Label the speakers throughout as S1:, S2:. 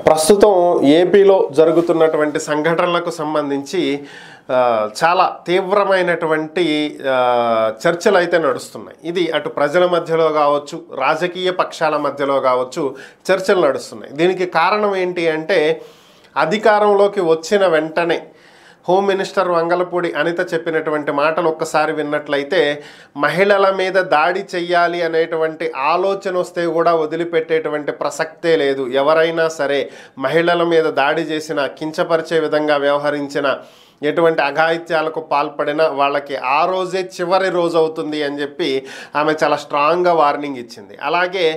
S1: ప్రస్తుతం ఏపీలో జరుగుతున్నటువంటి సంఘటనలకు సంబంధించి చాలా తీవ్రమైనటువంటి చర్చలు అయితే నడుస్తున్నాయి. ఇది అటు ప్రజల మధ్యలో కావచ్చు, రాజకీయ పక్షాల మధ్యలో కావచ్చు చర్చలు నడుస్తున్నాయి. దీనికి కారణం ఏంటి అంటే, అధికారంలోకి వచ్చిన వెంటనే హోమ్ మినిస్టర్ వంగలపూడి అనిత చెప్పినటువంటి మాటలు ఒక్కసారి విన్నట్లయితే, మహిళల మీద దాడి చెయ్యాలి అనేటువంటి ఆలోచన వస్తే కూడా వదిలిపెట్టేటువంటి ప్రసక్తే లేదు. ఎవరైనా సరే మహిళల మీద దాడి చేసిన, కించపరిచే విధంగా వ్యవహరించిన, ఎటువంటి అఘాయిత్యాలకు పాల్పడిన వాళ్ళకి ఆ రోజే చివరి రోజు అవుతుంది అని చెప్పి ఆమె చాలా స్ట్రాంగ్గా వార్నింగ్ ఇచ్చింది. అలాగే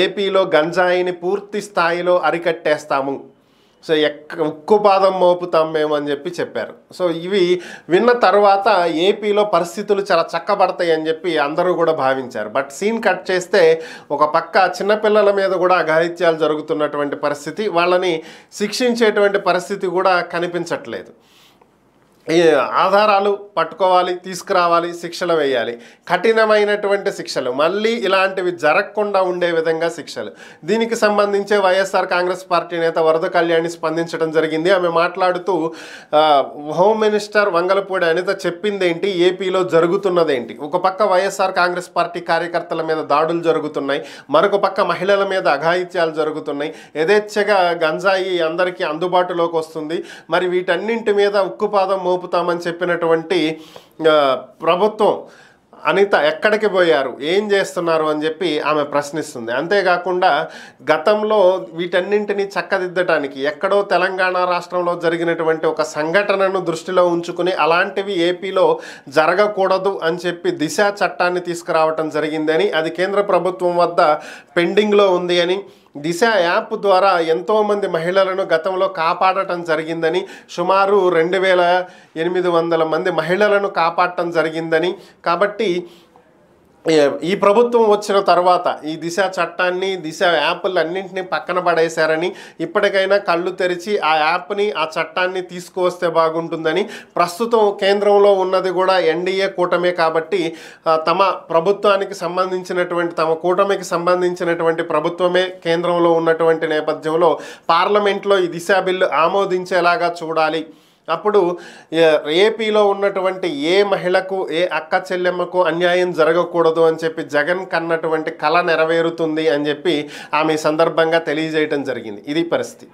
S1: ఏపీలో గంజాయిని పూర్తి స్థాయిలో అరికట్టేస్తాము, సో ఉక్కుపాదం మోపుతాం మేము అని చెప్పి చెప్పారు. సో ఇవి విన్న తర్వాత ఏపీలో పరిస్థితులు చాలా చక్కబడతాయి అని చెప్పి అందరూ కూడా భావించారు. బట్ సీన్ కట్ చేస్తే ఒక పక్క చిన్నపిల్లల మీద కూడా అఘాయిత్యాలు జరుగుతున్నటువంటి పరిస్థితి, వాళ్ళని శిక్షించేటువంటి పరిస్థితి కూడా కనిపించట్లేదు. ఈ ఆధారాలు పట్టుకోవాలి, తీసుకురావాలి, శిక్షలు వేయాలి, కఠినమైనటువంటి శిక్షలు, మళ్ళీ ఇలాంటివి జరగకుండా ఉండే విధంగా శిక్షలు. దీనికి సంబంధించే వైఎస్ఆర్ కాంగ్రెస్ పార్టీ నేత వరద కళ్యాణి స్పందించడం జరిగింది. ఆమె మాట్లాడుతూ హోమ్ మినిస్టర్ వంగలపూడి అనిత చెప్పిందేంటి, ఏపీలో జరుగుతున్నదేంటి, ఒక పక్క వైఎస్ఆర్ కాంగ్రెస్ పార్టీ కార్యకర్తల మీద దాడులు జరుగుతున్నాయి, మరొక పక్క మహిళల మీద అఘాయిత్యాలు జరుగుతున్నాయి, యథేచ్ఛగా గంజాయి అందరికీ అందుబాటులోకి వస్తుంది, మరి వీటన్నింటి మీద ఉక్కుపాదం మోపుతామని చెప్పినటువంటి ప్రభుత్వం అనిత ఎక్కడికి పోయారు, ఏం చేస్తున్నారు అని చెప్పి ఆమె ప్రశ్నిస్తుంది. అంతేకాకుండా గతంలో వీటన్నింటినీ చక్కదిద్దడానికి ఎక్కడో తెలంగాణ రాష్ట్రంలో జరిగినటువంటి ఒక సంఘటనను దృష్టిలో ఉంచుకుని అలాంటివి ఏపీలో జరగకూడదు అని చెప్పి దిశ చట్టాన్ని తీసుకురావటం జరిగిందని, అది కేంద్ర ప్రభుత్వం వద్ద పెండింగ్లో ఉంది అని, దిశ యాప్ ద్వారా ఎంతోమంది మహిళలను గతంలో కాపాడటం జరిగిందని, సుమారు 2800 మంది మహిళలను కాపాడటం జరిగిందని, కాబట్టి ఈ ప్రభుత్వం వచ్చిన తర్వాత ఈ దిశ చట్టాన్ని, దిశ యాప్లు అన్నింటినీ పక్కన పడేశారని, ఇప్పటికైనా కళ్ళు తెరిచి ఆ యాప్ని, ఆ చట్టాన్ని తీసుకువస్తే బాగుంటుందని, ప్రస్తుతం కేంద్రంలో ఉన్నది కూడా ఎన్డీఏ కూటమే కాబట్టి తమ ప్రభుత్వానికి సంబంధించినటువంటి, తమ కూటమికి సంబంధించినటువంటి ప్రభుత్వమే కేంద్రంలో ఉన్నటువంటి నేపథ్యంలో పార్లమెంట్లో ఈ దిశ బిల్లు ఆమోదించేలాగా చూడాలి. అప్పుడు ఏపీలో ఉన్నటువంటి ఏ మహిళకు, ఏ అక్క చెల్లెమ్మకు అన్యాయం జరగకూడదు అని చెప్పి జగన్ కన్నటువంటి కళ నెరవేరుతుంది అని చెప్పి ఆమె సందర్భంగా తెలియజేయటం జరిగింది. ఇది పరిస్థితి.